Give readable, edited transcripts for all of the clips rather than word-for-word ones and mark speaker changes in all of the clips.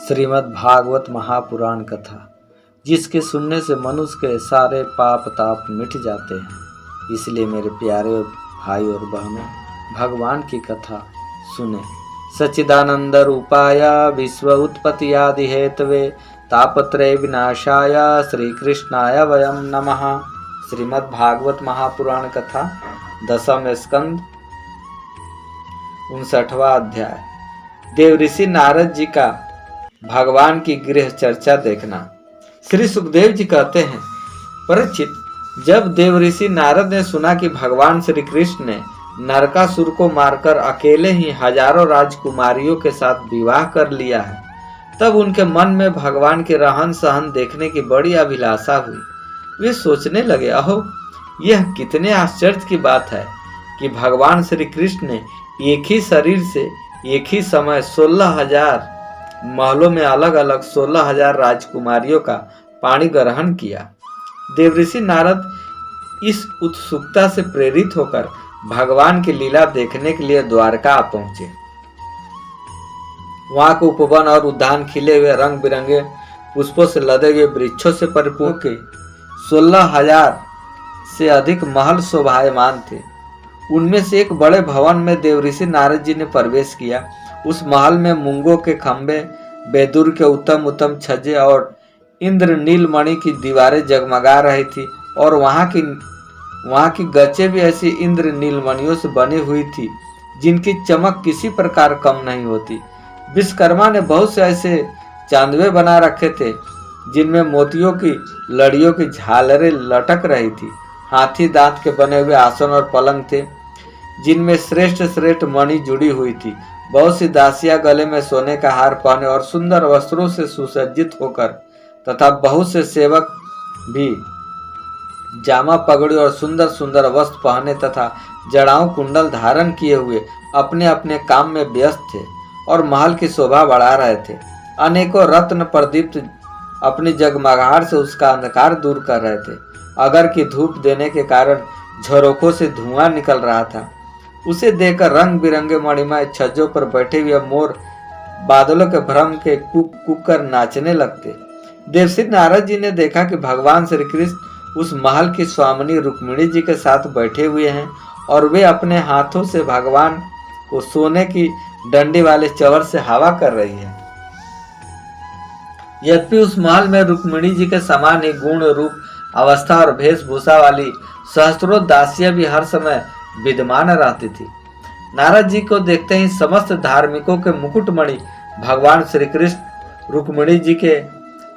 Speaker 1: श्रीमद् भागवत महापुराण कथा, जिसके सुनने से मनुष्य के सारे पाप ताप मिट जाते हैं। इसलिए मेरे प्यारे भाई और बहनों, भगवान की कथा सुने। सच्चिदानंद रूपाय विश्व उत्पत्ति आदि हेतवे तापत्रय विनाशाय श्री कृष्णाय वयम नमः। श्रीमद् भागवत महापुराण कथा 10वें स्कंद 59वां अध्याय। देव ऋषि नारद जी का भगवान की गृह चर्चा देखना। श्री सुखदेव जी कहते हैं, परीक्षित, जब देव ऋषि नारद ने सुना कि भगवान श्री कृष्ण ने नरकासुर को मारकर अकेले ही हजारों राजकुमारियों के साथ विवाह कर लिया है, तब उनके मन में भगवान के रहन सहन देखने की बड़ी अभिलाषा हुई। वे सोचने लगे, अहो, यह कितने आश्चर्य की बात है कि भगवान श्री कृष्ण ने एक ही शरीर से एक ही समय 16,000 महलों में अलग अलग 16,000 राजकुमारियों का पाणी ग्रहण किया। देवऋषि नारद इस उत्सुकता से प्रेरित होकर भगवान की लीला देखने के लिए द्वारका आ पहुंचे। वहां के उपवन और उद्यान खिले हुए रंग बिरंगे पुष्पों से लदे हुए वृक्षों से परिपूर्ण के 16,000 से अधिक महल शोभायमान थे। उनमें से एक बड़े भवन में देवऋषि नारद जी ने प्रवेश किया। उस महल में मूंगों के खंभे, बेदूर के उत्तम उत्तम छज्जे और इंद्र नीलमणि की दीवारें जगमगा रही थी, और वहाँ की गच्चे भी ऐसी इंद्र नीलमणियों से बनी हुई थी जिनकी चमक किसी प्रकार कम नहीं होती। विश्वकर्मा ने बहुत से ऐसे चांदवे बना रखे थे जिनमें मोतियों की लड़ियों की झालरें लटक रही थी। हाथी दांत के बने हुए आसन और पलंग थे जिनमें श्रेष्ठ श्रेष्ठ मणि जुड़ी हुई थी। बहुत सी दासियां गले में सोने का हार पहने और सुंदर वस्त्रों से सुसज्जित होकर तथा बहुत से सेवक भी जामा पगड़ी और सुंदर सुंदर वस्त्र पहने तथा जड़ाऊ कुंडल धारण किए हुए अपने अपने काम में व्यस्त थे और महल की शोभा बढ़ा रहे थे। अनेकों रत्न प्रदीप्त अपनी जगमगाहट से उसका अंधकार दूर कर रहे थे। अगर की धूप देने के कारण झरोखों से धुआं निकल रहा था। उसे देखकर रंग बिरंगे मणिमय छज्जों पर बैठे हुए मोर बादलों के भ्रम के कुक कुक कर नाचने लगते। देवऋषि नारद जी ने देखा कि भगवान श्री कृष्ण उस महल की स्वामिनी रुक्मिणी जी के साथ बैठे हुए हैं और वे अपने हाथों से भगवान को सोने की डंडी वाले चवर से हवा कर रही है। यद्यपि उस महल में रुक्मिणी जी के समान ही गुण रूप अवस्था और वेशभूषा वाली सहस्त्रों दासियां भी हर समय विद्यमान रहती थी। नारद जी को देखते ही समस्त धार्मिकों के मुकुटमणि भगवान श्री कृष्ण रुक्मिणी जी के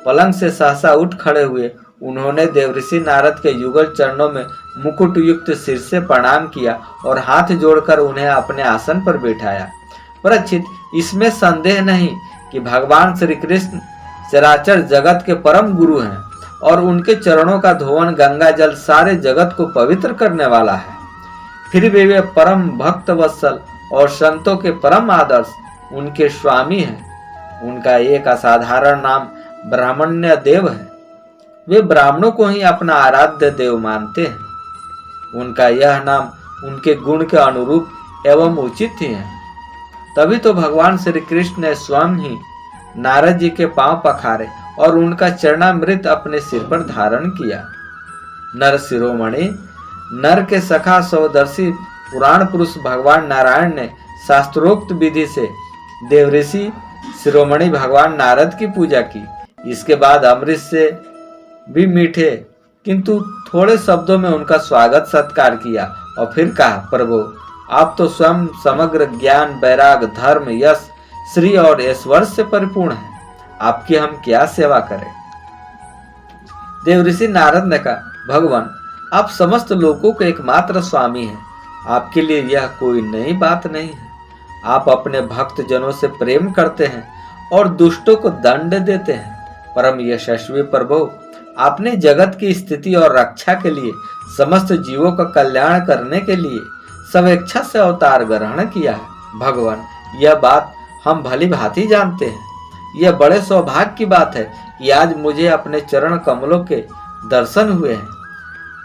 Speaker 1: पलंग से सहसा उठ खड़े हुए। उन्होंने देवऋषि नारद के युगल चरणों में मुकुट युक्त सिर से प्रणाम किया और हाथ जोड़कर उन्हें अपने आसन पर बैठाया। परीक्षित, इसमें संदेह नहीं कि भगवान श्री कृष्ण चराचर जगत के परम गुरु हैं और उनके चरणों का धोवन गंगा जल सारे जगत को पवित्र करने वाला है। फिर भी वे परम भक्त वत्सल और संतों के परम आदर्श उनके स्वामी हैं। उनका एक असाधारण नाम ब्राह्मण्य देव है। वे ब्राह्मणों को ही अपना आराध्य देव मानते हैं। उनका यह नाम उनके गुण के अनुरूप एवं उचित ही है। तभी तो भगवान श्री कृष्ण ने स्वयं ही नारद जी के पांव पखारे और उनका चरणामृत अपने सिर पर धारण किया। नर शिरोमणि, नर के सखा सौदर्शी पुराण पुरुष भगवान नारायण ने शास्त्रोक्त विधि से देवऋषि शिरोमणि भगवान नारद की पूजा की। इसके बाद अमृत से भी मीठे किंतु थोड़े शब्दों में उनका स्वागत सत्कार किया और फिर कहा, प्रभु, आप तो स्वयं समग्र ज्ञान, वैराग, धर्म, यश, श्री और ऐश्वर्य से परिपूर्ण हैं। आपकी हम क्या सेवा करें? देवऋषि नारद ने कहा, भगवान, आप समस्त लोगों के एकमात्र स्वामी हैं। आपके लिए यह कोई नई बात नहीं है। आप अपने भक्त जनों से प्रेम करते हैं और दुष्टों को दंड देते हैं। परम यशस्वी प्रभु, आपने जगत की स्थिति और रक्षा के लिए, समस्त जीवों का कल्याण करने के लिए स्वेच्छा से अवतार ग्रहण किया है। भगवान, यह बात हम भली भांति जानते हैं। यह बड़े सौभाग्य की बात है कि आज मुझे अपने चरण कमलों के दर्शन हुए हैं।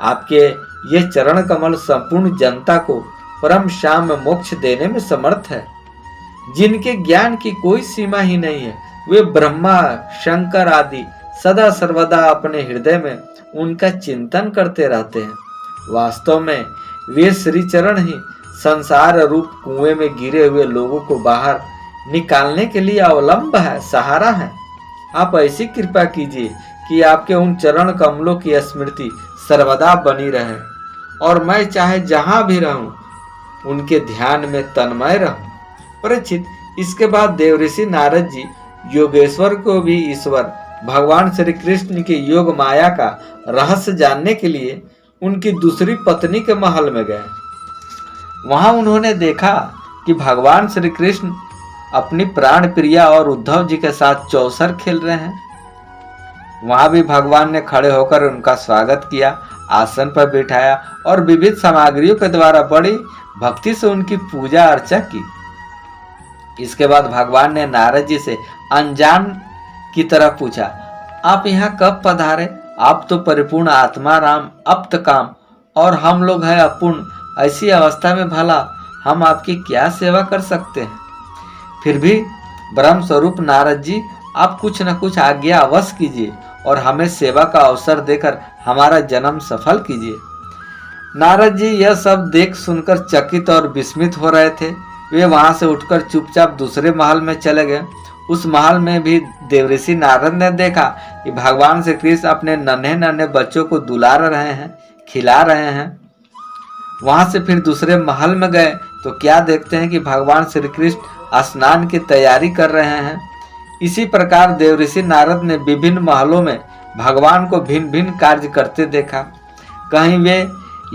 Speaker 1: आपके ये चरण कमल संपूर्ण जनता को परम शाम मोक्ष देने में समर्थ है। जिनके ज्ञान की कोई सीमा ही नहीं है, वे ब्रह्मा शंकर आदि सदा सर्वदा अपने हृदय में उनका चिंतन करते रहते हैं। वास्तव में वे श्री चरण ही संसार रूप कुएं में गिरे हुए लोगों को बाहर निकालने के लिए अवलंब है, सहारा है। आप ऐसी कृपा कीजिए कि आपके उन चरण कमलों की स्मृति सर्वदा बनी रहे और मैं चाहे जहां भी रहूं उनके ध्यान में तन्मय रहूं। परीक्षित, इसके बाद देवऋषि नारद जी योगेश्वर को भी ईश्वर भगवान श्री कृष्ण के योग माया का रहस्य जानने के लिए उनकी दूसरी पत्नी के महल में गए। वहां उन्होंने देखा कि भगवान श्री कृष्ण अपनी प्राण प्रिया और उद्धव जी के साथ चौसर खेल रहे हैं। वहां भी भगवान ने खड़े होकर उनका स्वागत किया, आसन पर बिठाया और विविध सामग्रियों के द्वारा बड़ी भक्ति से उनकी पूजा अर्चा की। इसके बाद भगवान ने नारद जी से अनजान की तरह पूछा, आप यहाँ कब पधारे? आप तो परिपूर्ण आत्मा राम अप्त काम और हम लोग हैं अपूर्ण, ऐसी अवस्था में भला हम आपकी क्या सेवा कर सकते हैं? फिर भी ब्रह्म स्वरूप नारद जी, आप कुछ न कुछ आज्ञा अवश्य कीजिए और हमें सेवा का अवसर देकर हमारा जन्म सफल कीजिए। नारद जी यह सब देख सुनकर चकित और विस्मित हो रहे थे। वे वहां से उठकर चुपचाप दूसरे महल में चले गए। उस महल में भी देवऋषि नारद ने देखा कि भगवान श्री कृष्ण अपने नन्हे नन्हे बच्चों को दुलार रहे हैं, खिला रहे हैं। वहां से फिर दूसरे महल में गए तो क्या देखते हैं कि भगवान श्री कृष्ण स्नान की तैयारी कर रहे हैं। इसी प्रकार देवऋषि नारद ने विभिन्न महलों में भगवान को भिन्न भिन्न कार्य करते देखा। कहीं वे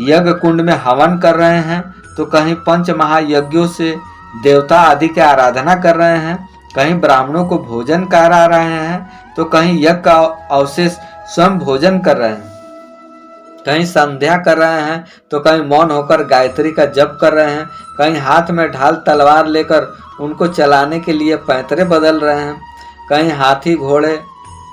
Speaker 1: यज्ञ कुंड में हवन कर रहे हैं तो कहीं पंच महायज्ञों से देवता आदि की आराधना कर रहे हैं, कहीं ब्राह्मणों को भोजन करा रहे हैं तो कहीं यज्ञ का अवशेष स्वयं भोजन कर रहे हैं, कहीं संध्या कर रहे हैं तो कहीं मौन होकर गायत्री का जप कर रहे हैं, कहीं हाथ में ढाल तलवार लेकर उनको चलाने के लिए पैंतरे बदल रहे हैं, कहीं हाथी घोड़े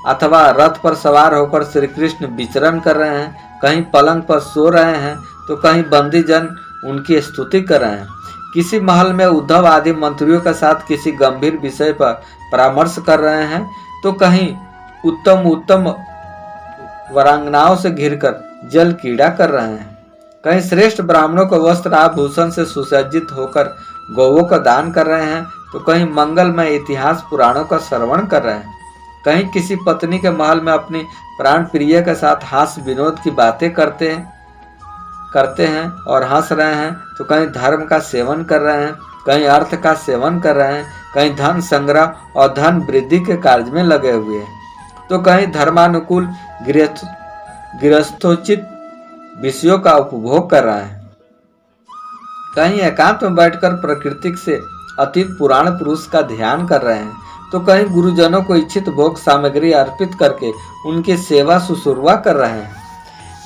Speaker 1: अथवा रथ पर सवार होकर श्री कृष्ण विचरण कर रहे हैं, कहीं पलंग पर सो रहे हैं तो कहीं बंदी जन उनकी स्तुति कर रहे हैं। किसी महल में उद्धव आदि मंत्रियों के साथ किसी गंभीर विषय पर परामर्श कर रहे हैं तो कहीं उत्तम उत्तम वरांगनाओं से घिरकर जल क्रीड़ा कर रहे हैं, कहीं श्रेष्ठ ब्राह्मणों को वस्त्र आभूषण से सुसज्जित होकर गौवों का दान कर रहे हैं तो कहीं मंगलमय इतिहास पुराणों का श्रवण कर रहे हैं, कहीं किसी पत्नी के महल में अपनी प्राण प्रिय के साथ हास्य विनोद की बातें करते हैं और हंस रहे हैं तो कहीं धर्म का सेवन कर रहे हैं, कहीं अर्थ का सेवन कर रहे हैं, कहीं धन संग्रह और धन वृद्धि के कार्य में लगे हुए हैं तो कहीं धर्मानुकूल गृहस्थोचित विषयों का उपभोग कर रहे हैं, कहीं एकांत में बैठकर प्रकृति से अतीत पुराण पुरुष का ध्यान कर रहे हैं तो कहीं गुरुजनों को इच्छित भोग सामग्री अर्पित करके उनकी सेवा शुश्रूषा कर रहे हैं।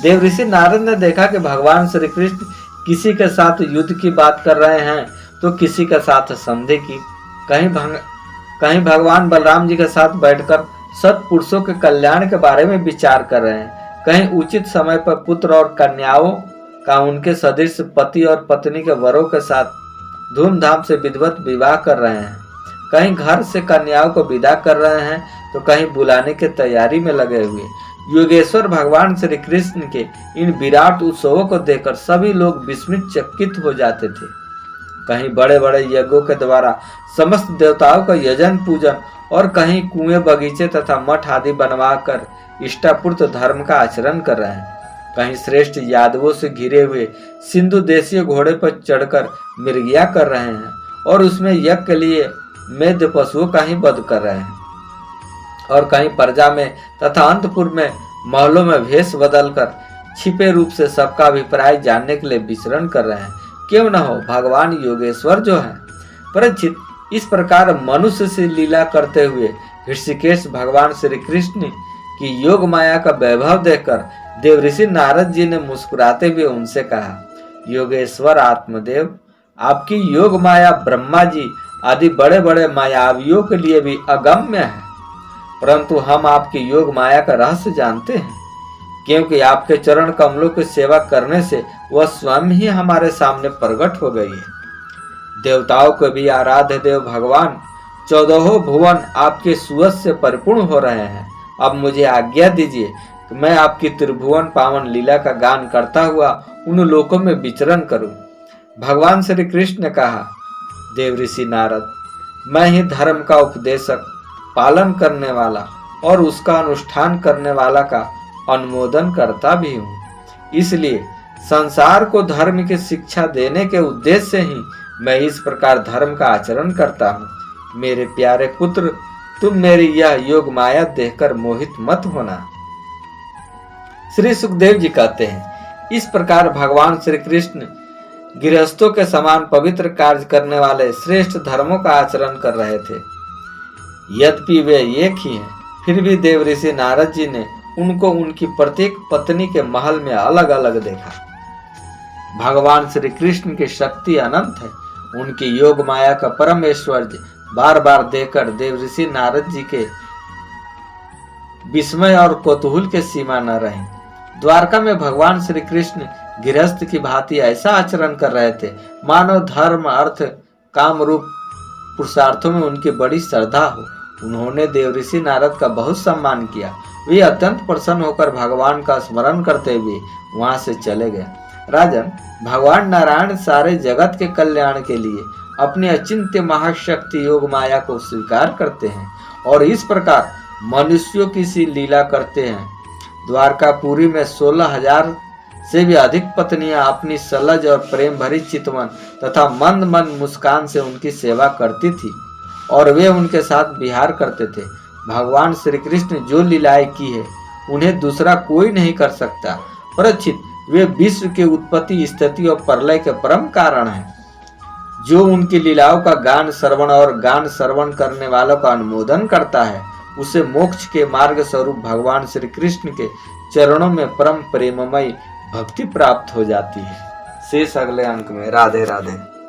Speaker 1: देवऋषि नारद ने देखा कि भगवान श्री कृष्ण किसी के साथ युद्ध की बात कर रहे हैं तो किसी के साथ संधि की, कहीं भगवान बलराम जी के साथ बैठकर सत्पुरुषों के कल्याण के बारे में विचार कर रहे हैं, कहीं उचित समय पर पुत्र और कन्याओं का उनके सदृश पति और पत्नी के वरों के साथ धूमधाम से विधिवत विवाह कर रहे हैं, कहीं घर से कन्याओं को विदा कर रहे हैं तो कहीं बुलाने की तैयारी में लगे हुए। योगेश्वर भगवान श्री कृष्ण के इन विराट उत्सवों को देखकर सभी लोग विस्मित चकित हो जाते थे। कहीं बड़े बड़े यज्ञों के द्वारा समस्त देवताओं का यजन पूजन और कहीं कुएं बगीचे तथा मठ आदि बनवाकर इष्टापूर्त धर्म का आचरण कर रहे हैं, कहीं श्रेष्ठ यादवों से घिरे हुए सिंधु देशीय घोड़े पर चढ़कर मिर्गिया कर रहे हैं और उसमें यज्ञ के लिए मेध पशुओं का ही वध कर रहे हैं, और कहीं प्रजा में तथा अंतपुर में महलों में भेष बदलकर छिपे रूप से सबका अभिप्राय जानने के लिए विचरण कर रहे हैं। क्यों न हो भगवान योगेश्वर जो है। परीक्षित, इस प्रकार मनुष्य से लीला करते हुए ऋषिकेश भगवान श्री कृष्ण की योग माया का वैभव देखकर देवऋषि नारद जी ने मुस्कुराते हुए उनसे कहा, योगेश्वर आत्मदेव, आपकी योग माया ब्रह्मा जी आदि बड़े बड़े मायावियों के लिए भी अगम्य है, परंतु हम आपकी योग माया का रहस्य जानते हैं, क्योंकि आपके चरण कमलों की सेवा करने से वह स्वयं ही हमारे सामने प्रकट हो गई है। देवताओं को भी आराध्य देव भगवान 14 भुवन आपके सुयश से परिपूर्ण हो रहे हैं। अब मुझे आज्ञा दीजिए कि मैं आपकी त्रिभुवन पावन लीला का गान करता हुआ उन लोकों में विचरण करूं। भगवान श्री कृष्ण ने कहा, देव ऋषि नारद, मैं ही धर्म का उपदेशक, पालन करने वाला और उसका अनुष्ठान करने वाला का अनुमोदन करता भी हूँ। इसलिए संसार को धर्म की शिक्षा देने के उद्देश्य से ही मैं इस प्रकार धर्म का आचरण करता हूँ। मेरे प्यारे पुत्र, तुम मेरी यह योग माया देखकर मोहित मत होना। श्री सुखदेव जी कहते हैं, इस प्रकार भगवान श्री कृष्ण गृहस्थों के समान पवित्र कार्य करने वाले श्रेष्ठ धर्मों का आचरण कर रहे थे। यद्यपि वे एक ही हैं, फिर भी देव ऋषि नारद जी ने उनको उनकी प्रत्येक पत्नी के महल में अलग अलग देखा। भगवान श्री कृष्ण की शक्ति अनंत है। उनकी योग माया का परम ऐश्वर्य बार बार देखकर देव ऋषि नारद जी के विस्मय और कौतूहल के सीमा न रहे। द्वारका में भगवान श्री कृष्ण गृहस्थ की भांति ऐसा आचरण कर रहे थे मानो धर्म अर्थ काम रूप पुरुषार्थों में उनकी बड़ी श्रद्धा हो। उन्होंने देव ऋषि नारद का बहुत सम्मान किया। वे अत्यंत प्रसन्न होकर भगवान का स्मरण करते हुए वहां से चले गए। राजन, भगवान नारायण सारे जगत के कल्याण के लिए अपनी अचिंत्य महाशक्ति योग माया को स्वीकार करते हैं और इस प्रकार मनुष्यों की सी लीला करते हैं। द्वारकापुरी में 16,000 से भी अधिक पत्नियां अपनी सलज और प्रेम भरी चितवन तथा मंद मंद मुस्कान से उनकी सेवा करती थी और वे उनके साथ विहार करते थे। भगवान श्री कृष्ण जो लीलाएं की है उन्हें दूसरा कोई नहीं कर सकता। परीक्षित, वे विश्व के उत्पत्ति स्थिति और प्रलय के परम कारण हैं। जो उनकी लीलाओं का गान श्रवण और गान श्रवण करने वालों का अनुमोदन करता है उसे मोक्ष के मार्ग स्वरूप भगवान श्री कृष्ण के चरणों में परम प्रेममय भक्ति प्राप्त हो जाती है। शेष अगले अंक में। राधे राधे।